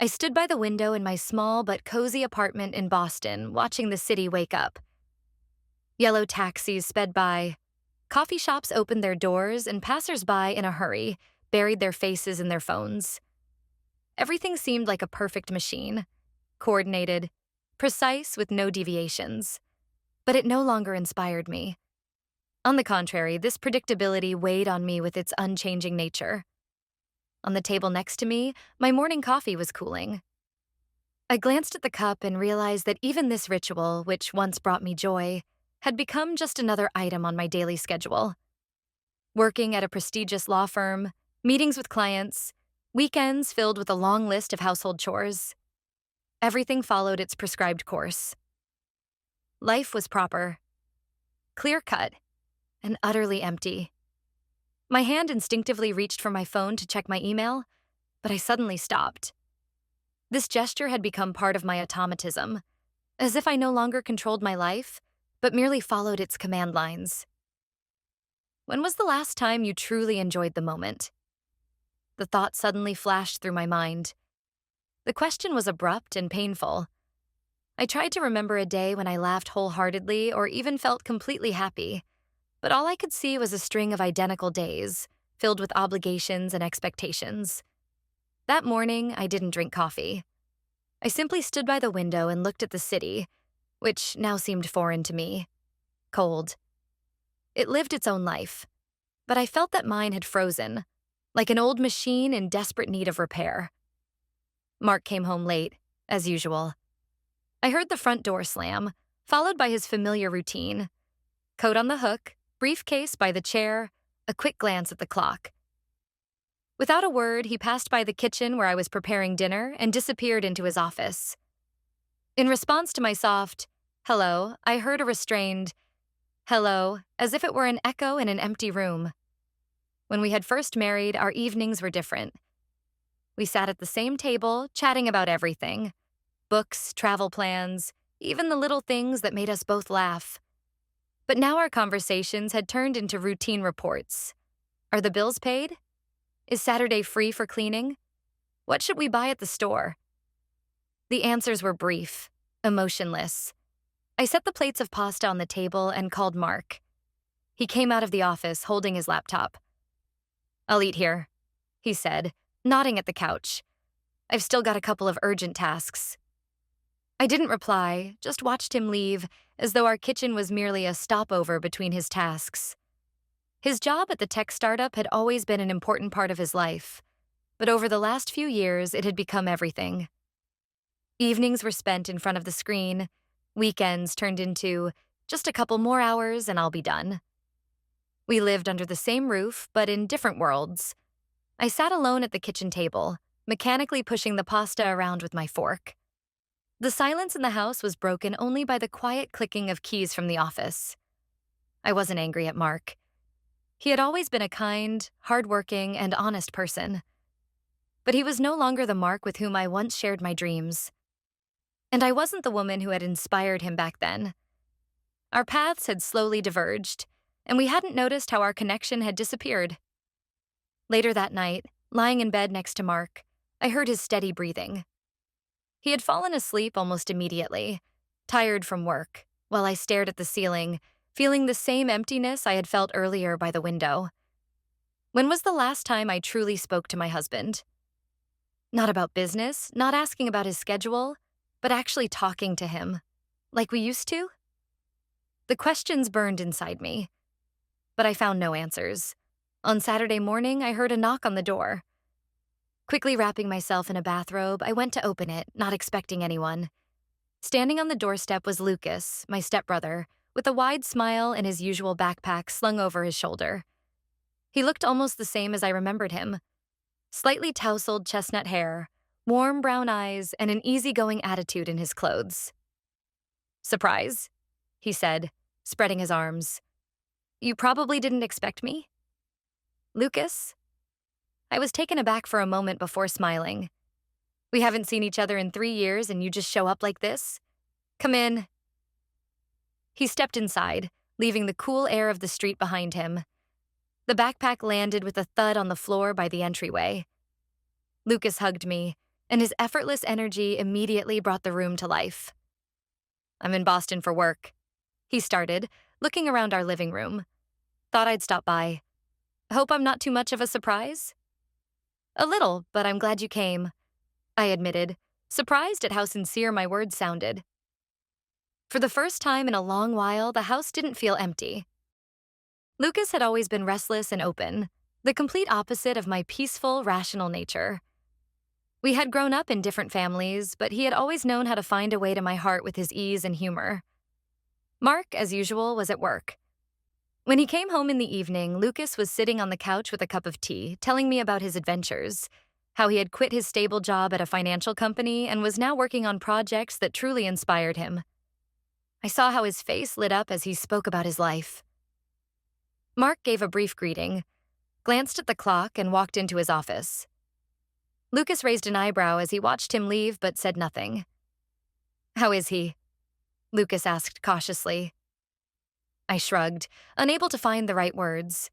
I stood by the window in my small but cozy apartment in Boston, watching the city wake up. Yellow taxis sped by, coffee shops opened their doors, and passers-by in a hurry buried their faces in their phones. Everything seemed like a perfect machine, coordinated, precise with no deviations. But it no longer inspired me. On the contrary, this predictability weighed on me with its unchanging nature. On the table next to me, my morning coffee was cooling. I glanced at the cup and realized that even this ritual, which once brought me joy, had become just another item on my daily schedule. Working at a prestigious law firm, meetings with clients, weekends filled with a long list of household chores. Everything followed its prescribed course. Life was proper, clear-cut, and utterly empty. My hand instinctively reached for my phone to check my email, but I suddenly stopped. This gesture had become part of my automatism, as if I no longer controlled my life, but merely followed its command lines. When was the last time you truly enjoyed the moment? The thought suddenly flashed through my mind. The question was abrupt and painful. I tried to remember a day when I laughed wholeheartedly or even felt completely happy, but all I could see was a string of identical days, filled with obligations and expectations. That morning, I didn't drink coffee. I simply stood by the window and looked at the city, which now seemed foreign to me, cold. It lived its own life, but I felt that mine had frozen, like an old machine in desperate need of repair. Mark came home late, as usual. I heard the front door slam, followed by his familiar routine. Coat on the hook, briefcase by the chair, a quick glance at the clock. Without a word, he passed by the kitchen where I was preparing dinner and disappeared into his office. In response to my soft, "Hello," I heard a restrained, "Hello," as if it were an echo in an empty room. When we had first married, our evenings were different. We sat at the same table, chatting about everything: books, travel plans, even the little things that made us both laugh. But now our conversations had turned into routine reports. Are the bills paid? Is Saturday free for cleaning? What should we buy at the store? The answers were brief, emotionless. I set the plates of pasta on the table and called Mark. He came out of the office holding his laptop. "I'll eat here," he said, nodding at the couch. "I've still got a couple of urgent tasks." I didn't reply, just watched him leave, as though our kitchen was merely a stopover between his tasks. His job at the tech startup had always been an important part of his life, but over the last few years, it had become everything. Evenings were spent in front of the screen, weekends turned into just a couple more hours and I'll be done. We lived under the same roof, but in different worlds. I sat alone at the kitchen table, mechanically pushing the pasta around with my fork. The silence in the house was broken only by the quiet clicking of keys from the office. I wasn't angry at Mark. He had always been a kind, hardworking, and honest person. But he was no longer the Mark with whom I once shared my dreams. And I wasn't the woman who had inspired him back then. Our paths had slowly diverged, and we hadn't noticed how our connection had disappeared. Later that night, lying in bed next to Mark, I heard his steady breathing. He had fallen asleep almost immediately, tired from work, while I stared at the ceiling, feeling the same emptiness I had felt earlier by the window. When was the last time I truly spoke to my husband? Not about business, not asking about his schedule, but actually talking to him, like we used to? The questions burned inside me, but I found no answers. On Saturday morning, I heard a knock on the door. Quickly wrapping myself in a bathrobe, I went to open it, not expecting anyone. Standing on the doorstep was Lucas, my stepbrother, with a wide smile and his usual backpack slung over his shoulder. He looked almost the same as I remembered him. Slightly tousled chestnut hair, warm brown eyes, and an easygoing attitude in his clothes. "Surprise," he said, spreading his arms. "You probably didn't expect me?" "Lucas?" I was taken aback for a moment before smiling. "We haven't seen each other in 3 years and you just show up like this? Come in." He stepped inside, leaving the cool air of the street behind him. The backpack landed with a thud on the floor by the entryway. Lucas hugged me, and his effortless energy immediately brought the room to life. "I'm in Boston for work," he started, looking around our living room. "Thought I'd stop by. Hope I'm not too much of a surprise?" "A little, but I'm glad you came," I admitted, surprised at how sincere my words sounded. For the first time in a long while, the house didn't feel empty. Lucas had always been restless and open, the complete opposite of my peaceful, rational nature. We had grown up in different families, but he had always known how to find a way to my heart with his ease and humor. Mark, as usual, was at work. When he came home in the evening, Lucas was sitting on the couch with a cup of tea, telling me about his adventures, how he had quit his stable job at a financial company and was now working on projects that truly inspired him. I saw how his face lit up as he spoke about his life. Mark gave a brief greeting, glanced at the clock, and walked into his office. Lucas raised an eyebrow as he watched him leave but said nothing. "How is he?" Lucas asked cautiously. I shrugged, unable to find the right words.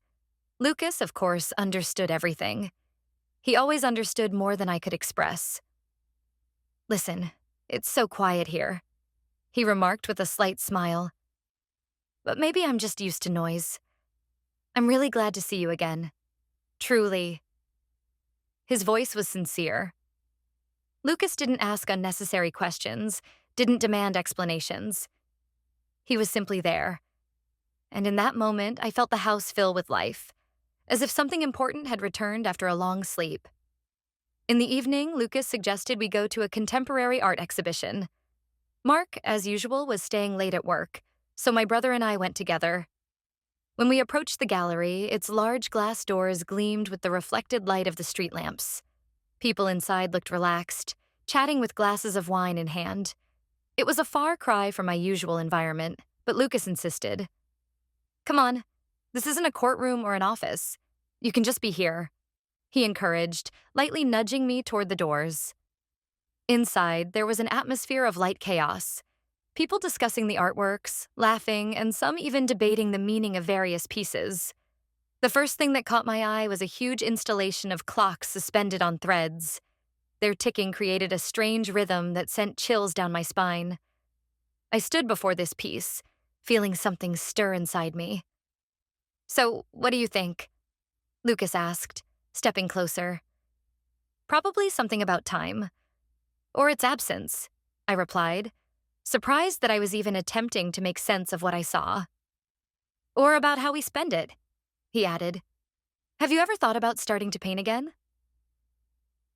Lucas, of course, understood everything. He always understood more than I could express. "Listen, it's so quiet here," he remarked with a slight smile. "But maybe I'm just used to noise. I'm really glad to see you again. Truly." His voice was sincere. Lucas didn't ask unnecessary questions, didn't demand explanations. He was simply there. And in that moment, I felt the house fill with life, as if something important had returned after a long sleep. In the evening, Lucas suggested we go to a contemporary art exhibition. Mark, as usual, was staying late at work, so my brother and I went together. When we approached the gallery, its large glass doors gleamed with the reflected light of the street lamps. People inside looked relaxed, chatting with glasses of wine in hand. It was a far cry from my usual environment, but Lucas insisted. "Come on, this isn't a courtroom or an office. You can just be here," he encouraged, lightly nudging me toward the doors. Inside, there was an atmosphere of light chaos. People discussing the artworks, laughing, and some even debating the meaning of various pieces. The first thing that caught my eye was a huge installation of clocks suspended on threads. Their ticking created a strange rhythm that sent chills down my spine. I stood before this piece, feeling something stir inside me. "So, what do you think?" Lucas asked, stepping closer. "Probably something about time. Or its absence," I replied, surprised that I was even attempting to make sense of what I saw. "Or about how we spend it," he added. "Have you ever thought about starting to paint again?"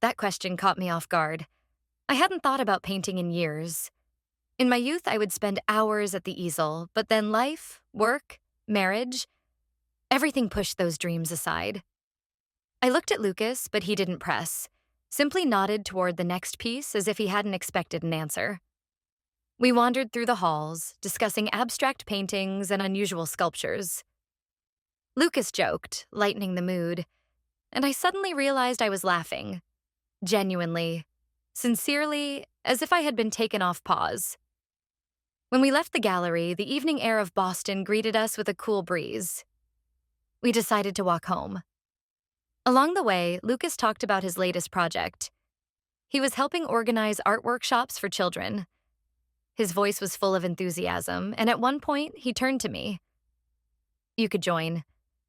That question caught me off guard. I hadn't thought about painting in years. In my youth, I would spend hours at the easel, but then life, work, marriage, everything pushed those dreams aside. I looked at Lucas, but he didn't press, simply nodded toward the next piece as if he hadn't expected an answer. We wandered through the halls, discussing abstract paintings and unusual sculptures. Lucas joked, lightening the mood, and I suddenly realized I was laughing. Genuinely, sincerely, as if I had been taken off pause. When we left the gallery, the evening air of Boston greeted us with a cool breeze. We decided to walk home. Along the way, Lucas talked about his latest project. He was helping organize art workshops for children. His voice was full of enthusiasm, and at one point, he turned to me. "You could join.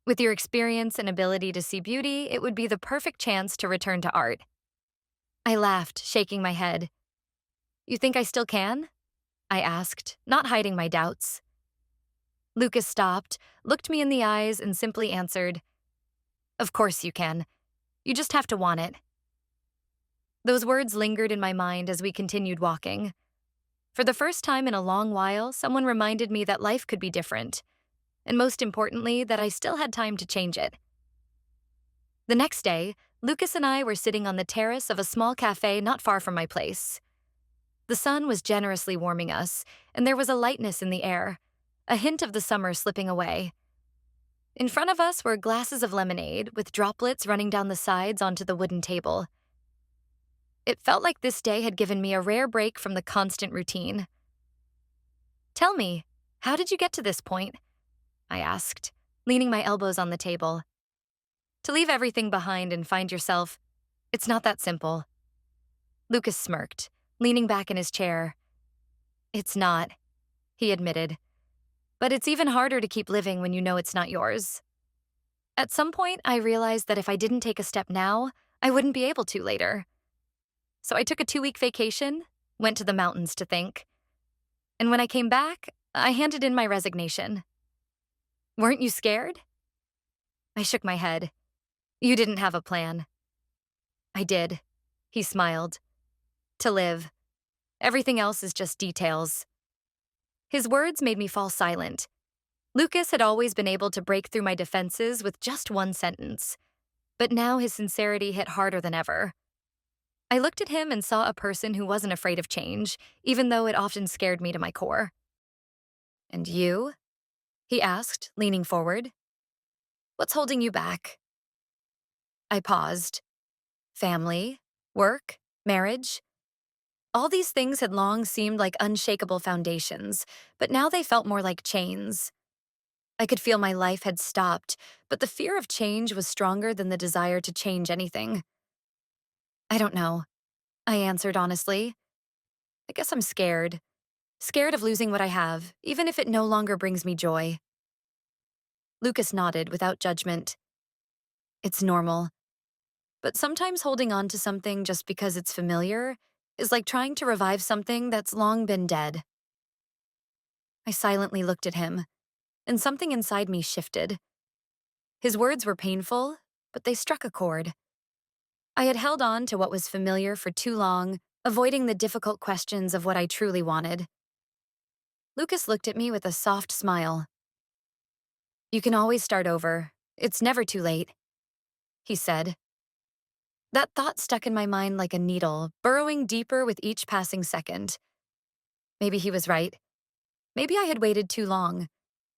With your experience and ability to see beauty, it would be the perfect chance to return to art." I laughed, shaking my head. "You think I still can?" I asked, not hiding my doubts. Lucas stopped, looked me in the eyes, and simply answered, "Of course you can. You just have to want it." Those words lingered in my mind as we continued walking. For the first time in a long while, someone reminded me that life could be different, and most importantly, that I still had time to change it. The next day, Lucas and I were sitting on the terrace of a small cafe not far from my place. The sun was generously warming us, and there was a lightness in the air, a hint of the summer slipping away. In front of us were glasses of lemonade, with droplets running down the sides onto the wooden table. It felt like this day had given me a rare break from the constant routine. "Tell me, how did you get to this point?" I asked, leaning my elbows on the table. "To leave everything behind and find yourself, it's not that simple." Lucas smirked, leaning back in his chair. It's not, he admitted. But it's even harder to keep living when you know it's not yours. At some point, I realized that if I didn't take a step now, I wouldn't be able to later. So I took a 2-week vacation, went to the mountains to think. And when I came back, I handed in my resignation. Weren't you scared? I shook my head. You didn't have a plan. I did. He smiled. To live. Everything else is just details. His words made me fall silent. Lucas had always been able to break through my defenses with just one sentence. But now his sincerity hit harder than ever. I looked at him and saw a person who wasn't afraid of change, even though it often scared me to my core. And you? He asked, leaning forward. What's holding you back? I paused. Family, work, marriage. All these things had long seemed like unshakable foundations, but now they felt more like chains. I could feel my life had stopped, but the fear of change was stronger than the desire to change anything. I don't know, I answered honestly. I guess I'm scared. Scared of losing what I have, even if it no longer brings me joy. Lucas nodded without judgment. It's normal. But sometimes holding on to something just because it's familiar is like trying to revive something that's long been dead. I silently looked at him, and something inside me shifted. His words were painful, but they struck a chord. I had held on to what was familiar for too long, avoiding the difficult questions of what I truly wanted. Lucas looked at me with a soft smile. You can always start over. It's never too late, he said. That thought stuck in my mind like a needle, burrowing deeper with each passing second. Maybe he was right. Maybe I had waited too long,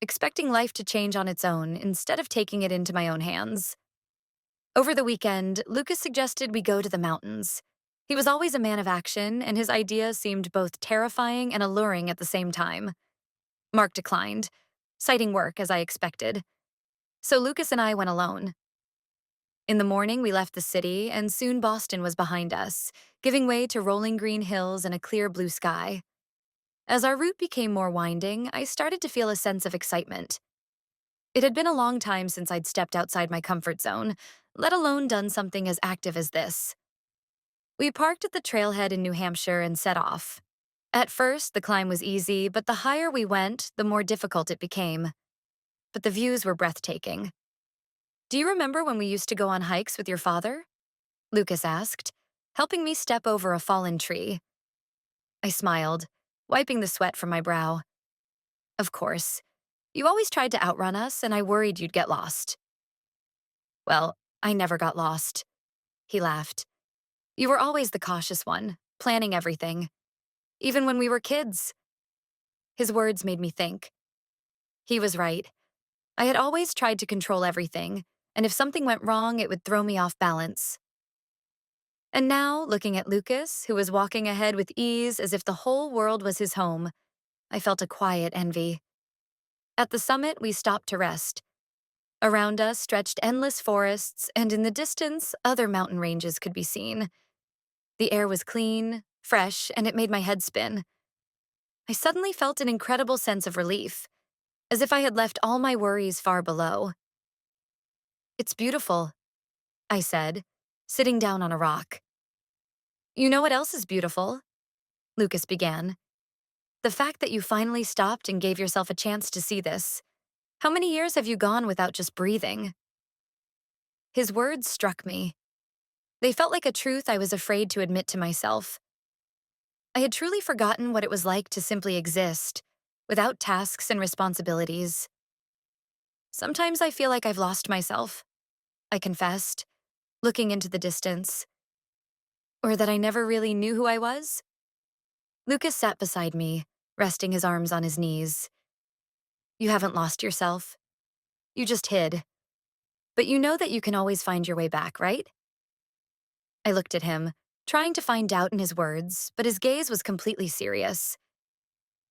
expecting life to change on its own instead of taking it into my own hands. Over the weekend, Lucas suggested we go to the mountains. He was always a man of action, and his ideas seemed both terrifying and alluring at the same time. Mark declined, citing work as I expected. So Lucas and I went alone. In the morning, we left the city, and soon Boston was behind us, giving way to rolling green hills and a clear blue sky. As our route became more winding, I started to feel a sense of excitement. It had been a long time since I'd stepped outside my comfort zone, let alone done something as active as this. We parked at the trailhead in New Hampshire and set off. At first, the climb was easy, but the higher we went, the more difficult it became. But the views were breathtaking. Do you remember when we used to go on hikes with your father? Lucas asked, helping me step over a fallen tree. I smiled, wiping the sweat from my brow. Of course. You always tried to outrun us, and I worried you'd get lost. Well, I never got lost. He laughed. You were always the cautious one, planning everything. Even when we were kids. His words made me think. He was right. I had always tried to control everything, and if something went wrong, it would throw me off balance. And now, looking at Lucas, who was walking ahead with ease as if the whole world was his home, I felt a quiet envy. At the summit, we stopped to rest. Around us stretched endless forests, and in the distance, other mountain ranges could be seen. The air was clean, fresh, and it made my head spin. I suddenly felt an incredible sense of relief, as if I had left all my worries far below. It's beautiful, I said, sitting down on a rock. You know what else is beautiful? Lucas began. The fact that you finally stopped and gave yourself a chance to see this. How many years have you gone without just breathing? His words struck me. They felt like a truth I was afraid to admit to myself. I had truly forgotten what it was like to simply exist, without tasks and responsibilities. Sometimes I feel like I've lost myself, I confessed, looking into the distance. Or that I never really knew who I was? Lucas sat beside me, resting his arms on his knees. You haven't lost yourself. You just hid. But you know that you can always find your way back, right? I looked at him, trying to find doubt in his words, but his gaze was completely serious.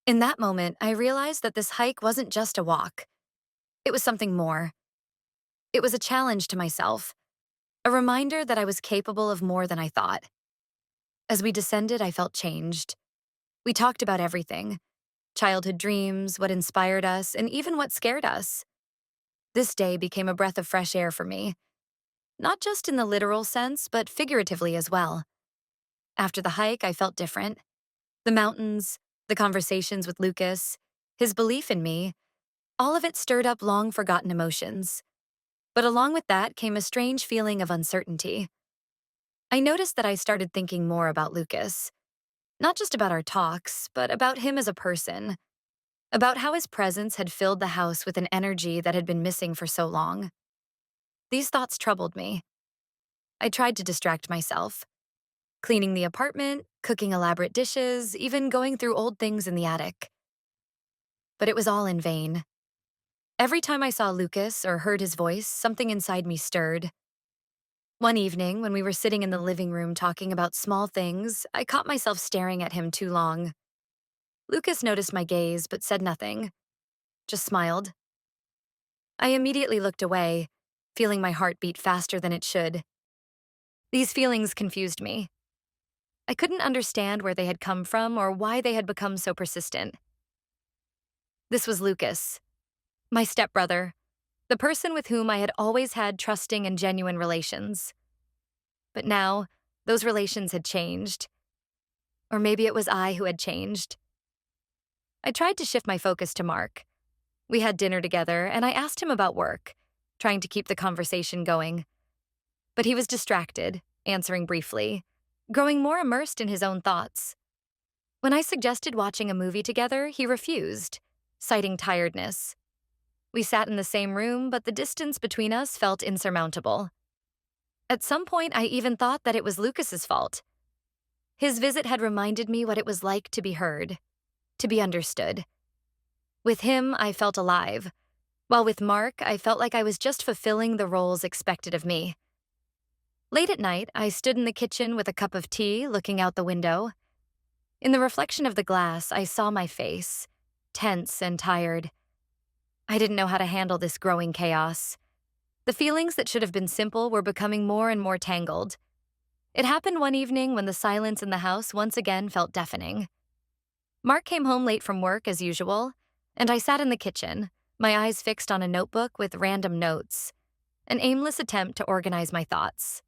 In that moment, I realized that this hike wasn't just a walk. It was something more. It was a challenge to myself, a reminder that I was capable of more than I thought. As we descended, I felt changed. We talked about everything: childhood dreams, what inspired us, and even what scared us. This day became a breath of fresh air for me, not just in the literal sense, but figuratively as well. After the hike, I felt different. The mountains, the conversations with Lucas, his belief in me, all of it stirred up long forgotten emotions. But along with that came a strange feeling of uncertainty. I noticed that I started thinking more about Lucas, not just about our talks, but about him as a person, about how his presence had filled the house with an energy that had been missing for so long. These thoughts troubled me. I tried to distract myself, cleaning the apartment, cooking elaborate dishes, even going through old things in the attic. But it was all in vain. Every time I saw Lucas or heard his voice, something inside me stirred. One evening, when we were sitting in the living room talking about small things, I caught myself staring at him too long. Lucas noticed my gaze but said nothing, just smiled. I immediately looked away, feeling my heart beat faster than it should. These feelings confused me. I couldn't understand where they had come from or why they had become so persistent. This was Lucas, my stepbrother, the person with whom I had always had trusting and genuine relations. But now, those relations had changed. Or maybe it was I who had changed. I tried to shift my focus to Mark. We had dinner together, and I asked him about work, trying to keep the conversation going. But he was distracted, answering briefly, growing more immersed in his own thoughts. When I suggested watching a movie together, he refused, citing tiredness. We sat in the same room, but the distance between us felt insurmountable. At some point, I even thought that it was Lucas's fault. His visit had reminded me what it was like to be heard, to be understood. With him, I felt alive, while with Mark, I felt like I was just fulfilling the roles expected of me. Late at night, I stood in the kitchen with a cup of tea, looking out the window. In the reflection of the glass, I saw my face, tense and tired. I didn't know how to handle this growing chaos. The feelings that should have been simple were becoming more and more tangled. It happened one evening when the silence in the house once again felt deafening. Mark came home late from work as usual, and I sat in the kitchen, my eyes fixed on a notebook with random notes, an aimless attempt to organize my thoughts.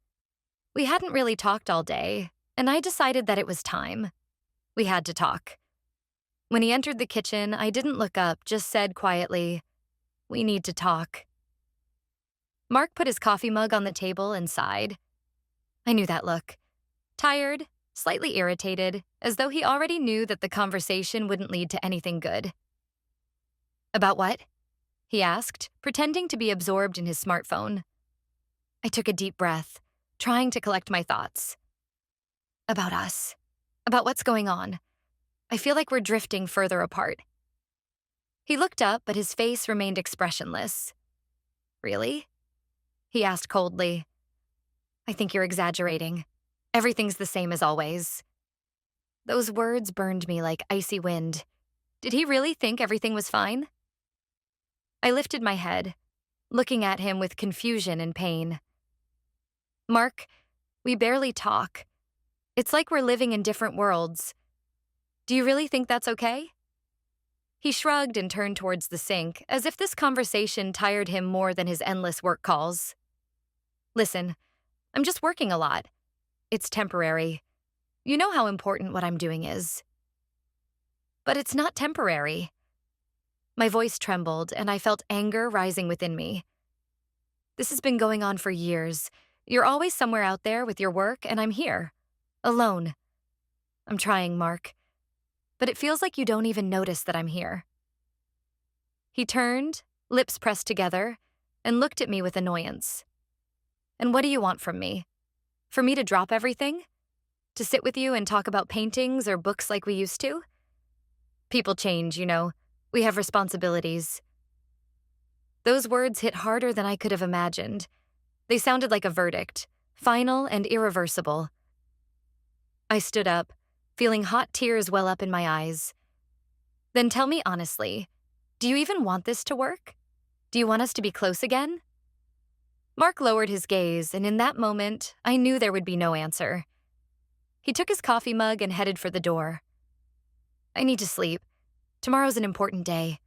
We hadn't really talked all day, and I decided that it was time. We had to talk. When he entered the kitchen, I didn't look up, just said quietly, "We need to talk." Mark put his coffee mug on the table and sighed. I knew that look. Tired, slightly irritated, as though he already knew that the conversation wouldn't lead to anything good. "About what?" he asked, pretending to be absorbed in his smartphone. I took a deep breath, trying to collect my thoughts. "About us. About what's going on. I feel like we're drifting further apart." He looked up, but his face remained expressionless. "Really?" he asked coldly. "I think you're exaggerating. Everything's the same as always." Those words burned me like icy wind. Did he really think everything was fine? I lifted my head, looking at him with confusion and pain. "Mark, we barely talk. It's like we're living in different worlds. Do you really think that's okay?" He shrugged and turned towards the sink, as if this conversation tired him more than his endless work calls. "Listen, I'm just working a lot. It's temporary. You know how important what I'm doing is." "But it's not temporary." My voice trembled, and I felt anger rising within me. "This has been going on for years. You're always somewhere out there with your work, and I'm here, alone. I'm trying, Mark, but it feels like you don't even notice that I'm here." He turned, lips pressed together, and looked at me with annoyance. "And what do you want from me? For me to drop everything? To sit with you and talk about paintings or books like we used to? People change, you know. We have responsibilities." Those words hit harder than I could have imagined. They sounded like a verdict, final and irreversible. I stood up, feeling hot tears well up in my eyes. "Then tell me honestly, do you even want this to work? Do you want us to be close again?" Mark lowered his gaze, and in that moment, I knew there would be no answer. He took his coffee mug and headed for the door. "I need to sleep. Tomorrow's an important day,"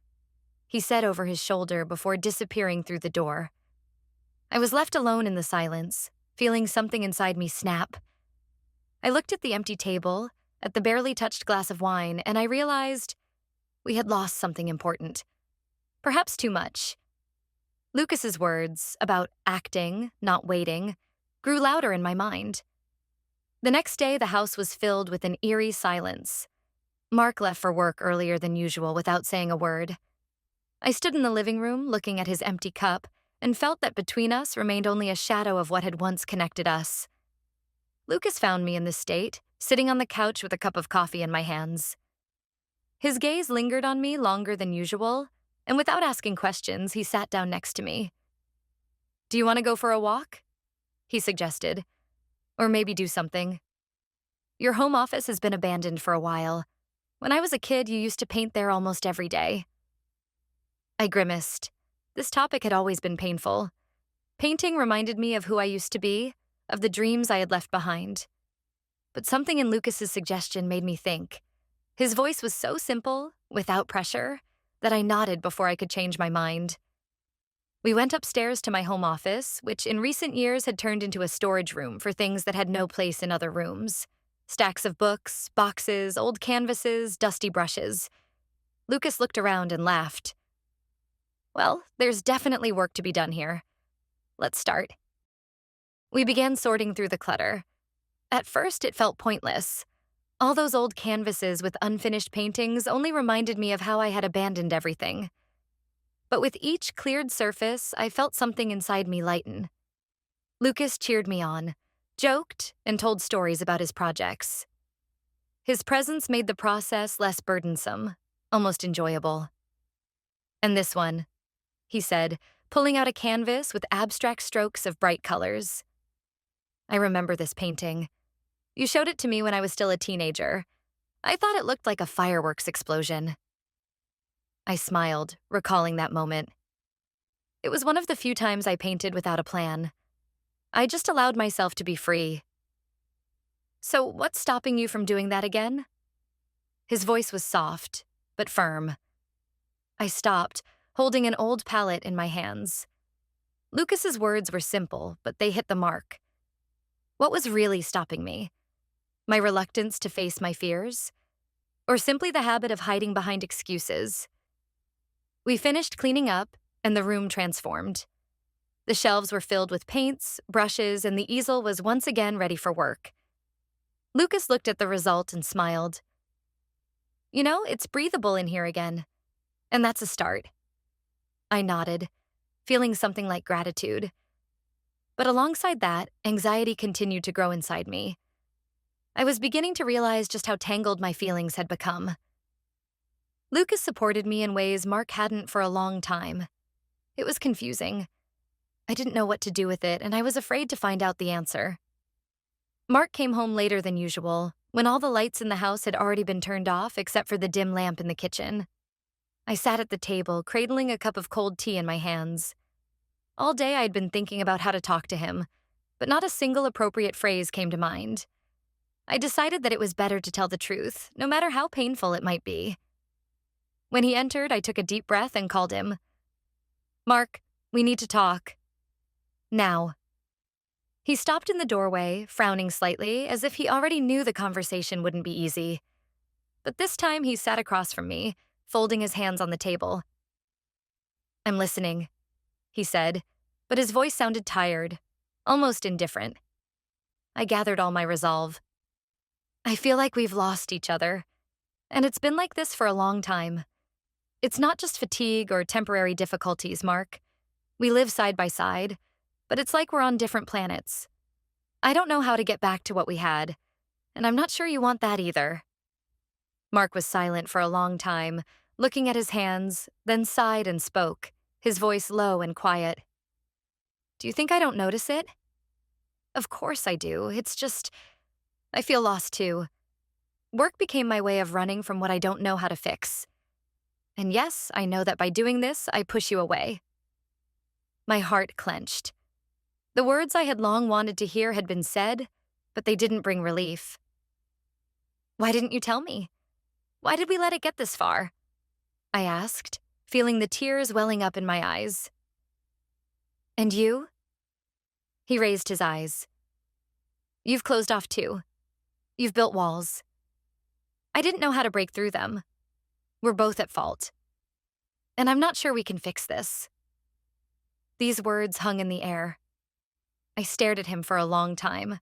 he said over his shoulder before disappearing through the door. I was left alone in the silence, feeling something inside me snap. I looked at the empty table, at the barely touched glass of wine, and I realized we had lost something important. Perhaps too much. Lucas's words about acting, not waiting, grew louder in my mind. The next day, the house was filled with an eerie silence. Mark left for work earlier than usual without saying a word. I stood in the living room looking at his empty cup and felt that between us remained only a shadow of what had once connected us. Lucas found me in this state, sitting on the couch with a cup of coffee in my hands. His gaze lingered on me longer than usual, and without asking questions, he sat down next to me. "Do you want to go for a walk?" he suggested. "Or maybe do something. Your home office has been abandoned for a while. When I was a kid, you used to paint there almost every day." I grimaced. This topic had always been painful. Painting reminded me of who I used to be, of the dreams I had left behind. But something in Lucas's suggestion made me think. His voice was so simple, without pressure, that I nodded before I could change my mind. We went upstairs to my home office, which in recent years had turned into a storage room for things that had no place in other rooms. Stacks of books, boxes, old canvases, dusty brushes. Lucas looked around and laughed. "Well, there's definitely work to be done here. Let's start." We began sorting through the clutter. At first, it felt pointless. All those old canvases with unfinished paintings only reminded me of how I had abandoned everything. But with each cleared surface, I felt something inside me lighten. Lucas cheered me on, joked, and told stories about his projects. His presence made the process less burdensome, almost enjoyable. "And this one," he said, pulling out a canvas with abstract strokes of bright colors. "I remember this painting. You showed it to me when I was still a teenager. I thought it looked like a fireworks explosion." I smiled, recalling that moment. It was one of the few times I painted without a plan. I just allowed myself to be free. "So what's stopping you from doing that again?" His voice was soft, but firm. I stopped, holding an old palette in my hands. Lucas's words were simple, but they hit the mark. What was really stopping me? My reluctance to face my fears? Or simply the habit of hiding behind excuses? We finished cleaning up, and the room transformed. The shelves were filled with paints, brushes, and the easel was once again ready for work. Lucas looked at the result and smiled. "You know, it's breathable in here again. And that's a start." I nodded, feeling something like gratitude. But alongside that, anxiety continued to grow inside me. I was beginning to realize just how tangled my feelings had become. Lucas supported me in ways Mark hadn't for a long time. It was confusing. I didn't know what to do with it, and I was afraid to find out the answer. Mark came home later than usual, when all the lights in the house had already been turned off except for the dim lamp in the kitchen. I sat at the table, cradling a cup of cold tea in my hands. All day I'd been thinking about how to talk to him, but not a single appropriate phrase came to mind. I decided that it was better to tell the truth, no matter how painful it might be. When he entered, I took a deep breath and called him. "Mark, we need to talk. Now." He stopped in the doorway, frowning slightly, as if he already knew the conversation wouldn't be easy. But this time he sat across from me, folding his hands on the table. "I'm listening," he said, but his voice sounded tired, almost indifferent. I gathered all my resolve. "I feel like we've lost each other, and it's been like this for a long time. It's not just fatigue or temporary difficulties, Mark. We live side by side, but it's like we're on different planets. I don't know how to get back to what we had, and I'm not sure you want that either." Mark was silent for a long time, looking at his hands, then sighed and spoke, his voice low and quiet. "Do you think I don't notice it?" "Of course I do. It's just, I feel lost too. Work became my way of running from what I don't know how to fix. And yes, I know that by doing this, I push you away." My heart clenched. The words I had long wanted to hear had been said, but they didn't bring relief. Why didn't you tell me? Why did we let it get this far? I asked, feeling the tears welling up in my eyes. And you? He raised his eyes. You've closed off too. You've built walls. I didn't know how to break through them. We're both at fault. And I'm not sure we can fix this. These words hung in the air. I stared at him for a long time,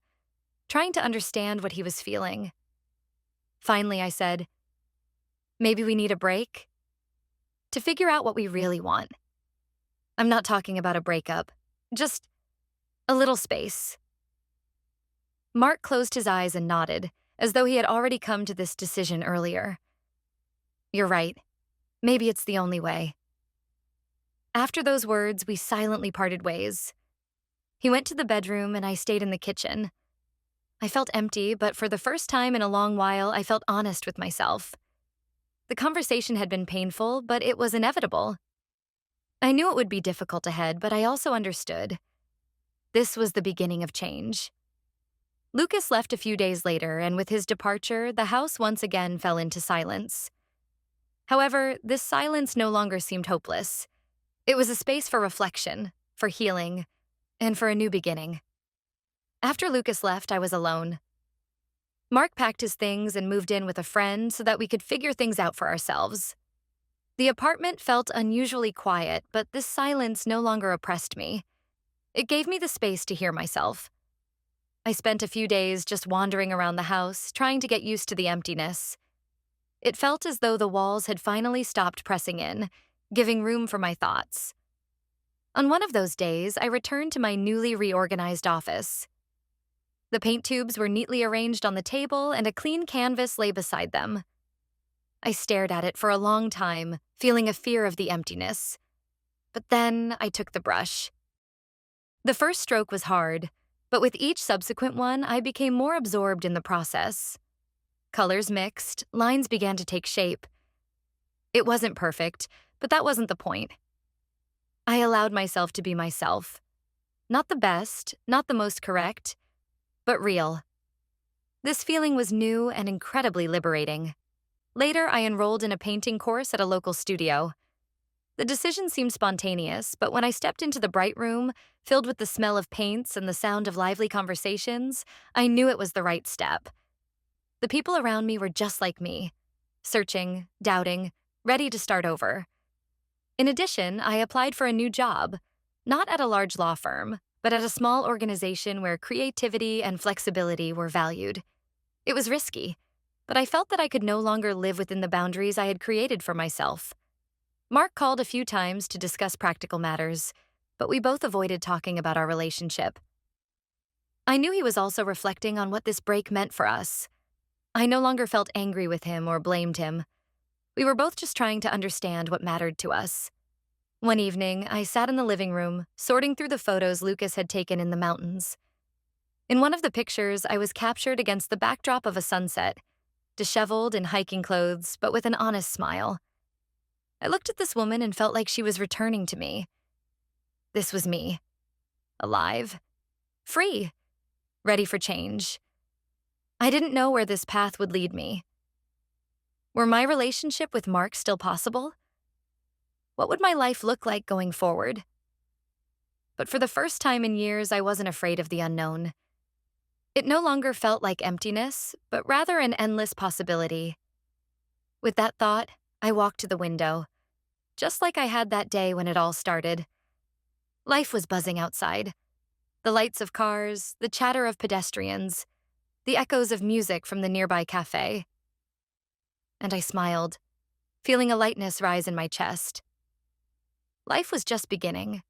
trying to understand what he was feeling. Finally, I said, maybe we need a break? To figure out what we really want. I'm not talking about a breakup, just a little space. Mark closed his eyes and nodded, as though he had already come to this decision earlier. You're right. Maybe it's the only way. After those words, we silently parted ways. He went to the bedroom and I stayed in the kitchen. I felt empty, but for the first time in a long while, I felt honest with myself. The conversation had been painful, but it was inevitable. I knew it would be difficult ahead, but I also understood. This was the beginning of change. Lucas left a few days later, and with his departure, the house once again fell into silence. However, this silence no longer seemed hopeless. It was a space for reflection, for healing, and for a new beginning. After Lucas left, I was alone. Mark packed his things and moved in with a friend so that we could figure things out for ourselves. The apartment felt unusually quiet, but this silence no longer oppressed me. It gave me the space to hear myself. I spent a few days just wandering around the house, trying to get used to the emptiness. It felt as though the walls had finally stopped pressing in, giving room for my thoughts. On one of those days, I returned to my newly reorganized office. The paint tubes were neatly arranged on the table and a clean canvas lay beside them. I stared at it for a long time, feeling a fear of the emptiness. But then I took the brush. The first stroke was hard, but with each subsequent one, I became more absorbed in the process. Colors mixed, lines began to take shape. It wasn't perfect, but that wasn't the point. I allowed myself to be myself. Not the best, not the most correct, but real. This feeling was new and incredibly liberating. Later, I enrolled in a painting course at a local studio. The decision seemed spontaneous, but when I stepped into the bright room, filled with the smell of paints and the sound of lively conversations, I knew it was the right step. The people around me were just like me, searching, doubting, ready to start over. In addition, I applied for a new job, not at a large law firm, but at a small organization where creativity and flexibility were valued. It was risky, but I felt that I could no longer live within the boundaries I had created for myself. Mark called a few times to discuss practical matters, but we both avoided talking about our relationship. I knew he was also reflecting on what this break meant for us. I no longer felt angry with him or blamed him. We were both just trying to understand what mattered to us. One evening, I sat in the living room, sorting through the photos Lucas had taken in the mountains. In one of the pictures, I was captured against the backdrop of a sunset, disheveled in hiking clothes, but with an honest smile. I looked at this woman and felt like she was returning to me. This was me. Alive. Free. Ready for change. I didn't know where this path would lead me. Were my relationship with Mark still possible? What would my life look like going forward? But for the first time in years, I wasn't afraid of the unknown. It no longer felt like emptiness, but rather an endless possibility. With that thought, I walked to the window, just like I had that day when it all started. Life was buzzing outside. The lights of cars, the chatter of pedestrians, the echoes of music from the nearby cafe. And I smiled, feeling a lightness rise in my chest. Life was just beginning.